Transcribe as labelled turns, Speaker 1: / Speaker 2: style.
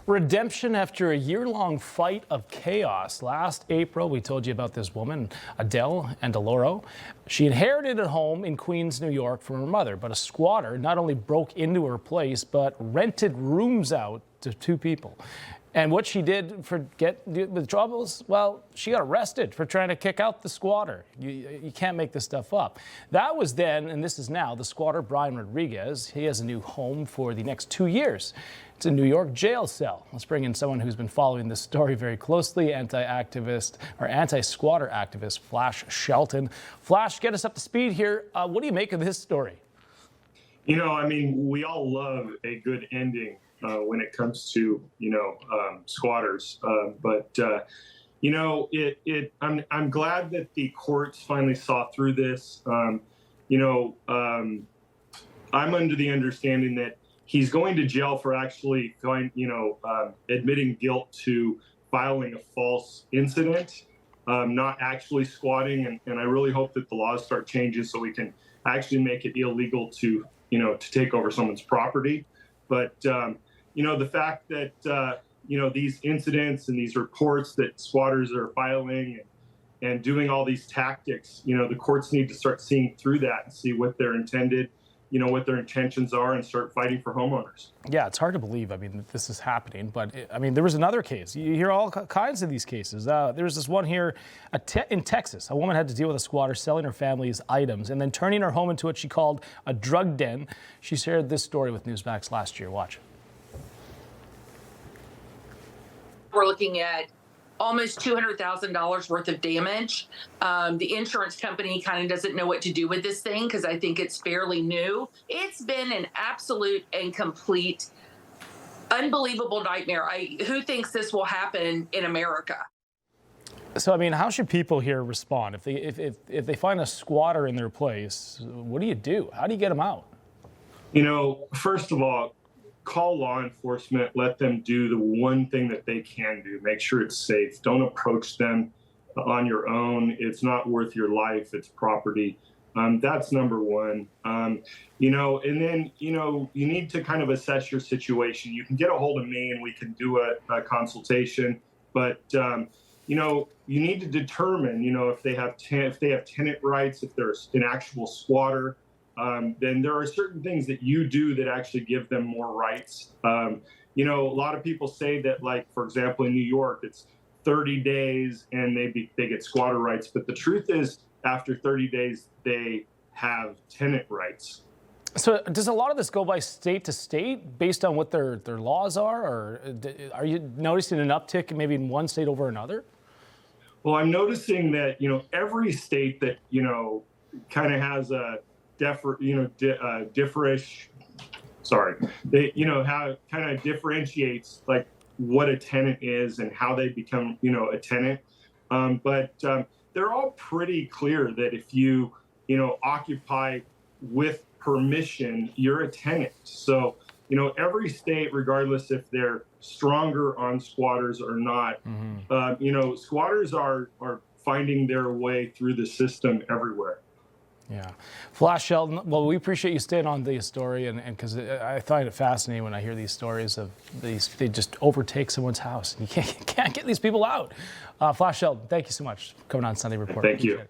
Speaker 1: Redemption after a year-long fight of chaos. Last April, we told you about this woman, Adele Andaloro. She inherited a home in Queens, New York from her mother, but a squatter not only broke into her place, but rented rooms out to two people. And what she did for with troubles, well, she got arrested for trying to kick out the squatter. You can't make this stuff up. That was then, and this is now, the squatter, Brian Rodriguez. He has a new home for the next 2 years. It's a New York jail cell. Let's bring in someone who's been following this story very closely, anti-squatter activist Flash Shelton. Flash, get us up to speed here. What do you make of this story?
Speaker 2: You know, I mean, we all love a good ending when it comes to, squatters. I'm glad that the courts finally saw through this. I'm under the understanding that he's going to jail for actually admitting guilt to filing a false incident, not actually squatting. And I really hope that the laws start changing so we can actually make it illegal to take over someone's property. But, the fact that, these incidents and these reports that squatters are filing and doing all these tactics, the courts need to start seeing through that and see what their what their intentions are and start fighting for homeowners.
Speaker 1: Yeah, it's hard to believe, that this is happening. But, there was another case. You hear all kinds of these cases. There's this one here in Texas. A woman had to deal with a squatter selling her family's items and then turning her home into what she called a drug den. She shared this story with Newsmax last year. Watch.
Speaker 3: We're looking at almost $200,000 worth of damage. The insurance company kind of doesn't know what to do with this thing because I think it's fairly new. It's been an absolute and complete, unbelievable nightmare. Who thinks this will happen in America?
Speaker 1: So, how should people here respond? If they find a squatter in their place, what do you do? How do you get them out?
Speaker 2: First of all, call law enforcement, let them do the one thing that they can do. Make sure it's safe. Don't approach them on your own. It's not worth your life. It's property. That's number one. And then, you need to kind of assess your situation. You can get a hold of me and we can do a consultation. But, you need to determine, if they have tenant rights, if there's an actual squatter. Then there are certain things that you do that actually give them more rights. A lot of people say that, like, for example, in New York, it's 30 days and they get squatter rights. But the truth is, after 30 days, they have tenant rights.
Speaker 1: So does a lot of this go by state to state based on what their laws are? Or are you noticing an uptick maybe in one state over another?
Speaker 2: Well, I'm noticing that, every state that, kind of has a differentiates like what a tenant is and how they become, a tenant. But they're all pretty clear that if you, occupy with permission, you're a tenant. So, every state, regardless if they're stronger on squatters or not, squatters are finding their way through the system everywhere.
Speaker 1: Yeah. Flash Shelton, well, we appreciate you staying on the story, and because I find it fascinating when I hear these stories of they just overtake someone's house. You can't get these people out. Flash Shelton, thank you so much for coming on Sunday Report.
Speaker 2: Thank you.